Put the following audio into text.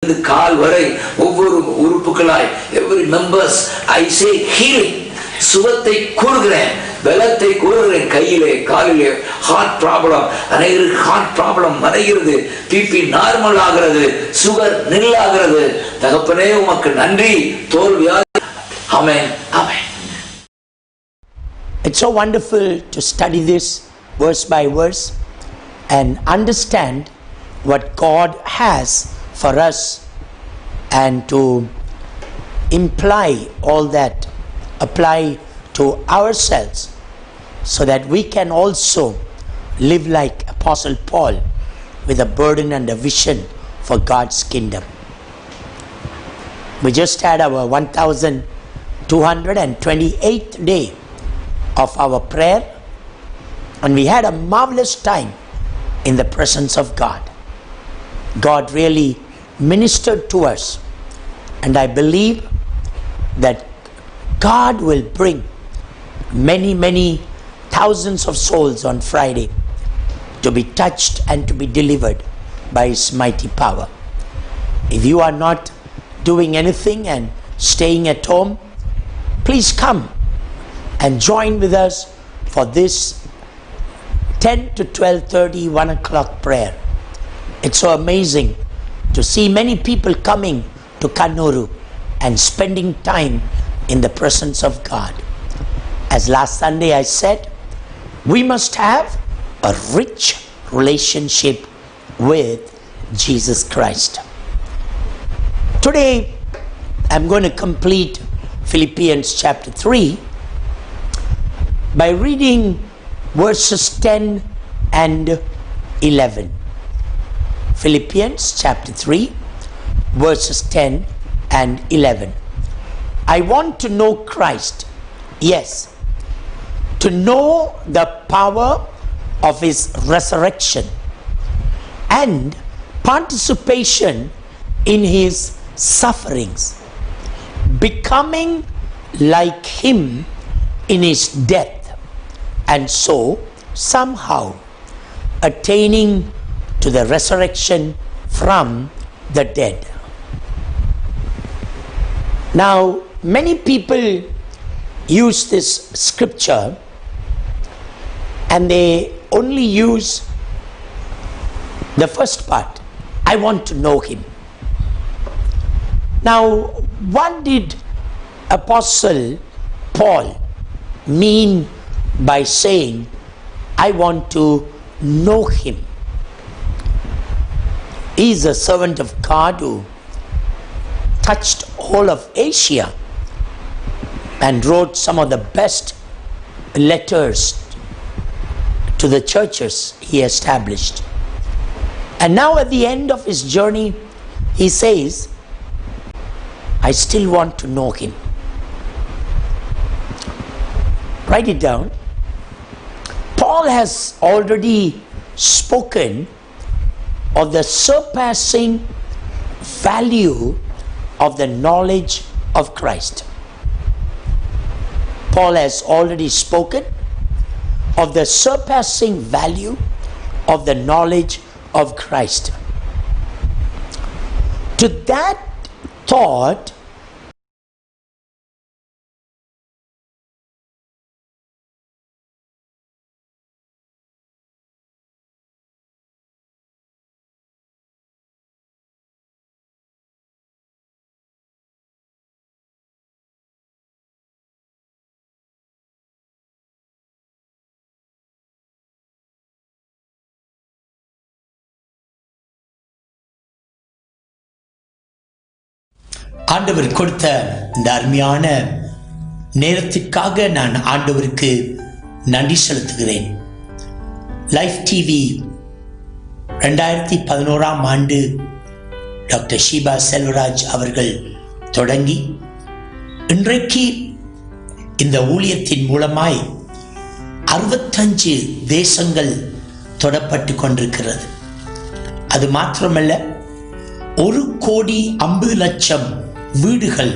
கால் வரை ஒவ்வொரு உறுப்புகளாய் every members I say healing சுகத்தை கூறுகிறேன் பலத்தை கூறுகிறேன் கையிலே காலிலே ஹார்ட் ப்ராப்ளம் அனைவருக்கு ஹார்ட் ப்ராப்ளம் மறைகிறது பிபி நார்மல் ஆகிறது சுகர் நில்லாகிறது தகப்பனே உமக்கு நன்றி தோல்வியாதி ஆமென் ஆமென். It's so wonderful to study this verse by verse and understand what God has for us and to imply all that, apply to ourselves so that we can also live like Apostle Paul with a burden and a vision for God's kingdom. We just had our 1228th day of our prayer and we had a marvelous time in the presence of God. God really ministered to us and I believe that God will bring many thousands of souls on Friday to be touched and to be delivered by His mighty power. If you are not doing anything and staying at home, please come and join with us for this 10 to 12:30 1 o'clock prayer. It's so amazing to see many people coming to Kannuru and spending time in the presence of God. As last Sunday I said, we must have a rich relationship with Jesus Christ. Today I'm going to complete Philippians chapter 3 by reading verses 10 and 11. Philippians chapter 3 verses 10 and 11. I want to know Christ, yes, to know the power of His resurrection and participation in His sufferings, becoming like Him in His death, and so somehow attaining to the resurrection from the dead. Now, many people use this scripture and they only use the first part, I want to know Him. Now, what did Apostle Paul mean by saying, I want to know Him? He is a servant of God who touched all of Asia and wrote some of the best letters to the churches he established. And now at the end of his journey, he says, I still want to know Him. Write it down. Paul has already spoken of the surpassing value of the knowledge of Christ. Paul has already spoken of the surpassing value of the knowledge of Christ. To that thought, ஆண்டவர் கொடுத்த இந்த அருமையான நேரத்திற்காக நான் ஆண்டவருக்கு நன்றி செலுத்துகிறேன். Life TV 2011ஆம் ஆண்டு doctor Sheeba Selvaraj அவர்கள் தொடங்கி இன்றைக்கு இந்த ஊழியத்தின் மூலமாய் 65 தேசங்கள் தொடப்பட்டு கொண்டிருக்கிறது. அது மாத்திரமல்ல, 1,50,00,000 வீடுகள்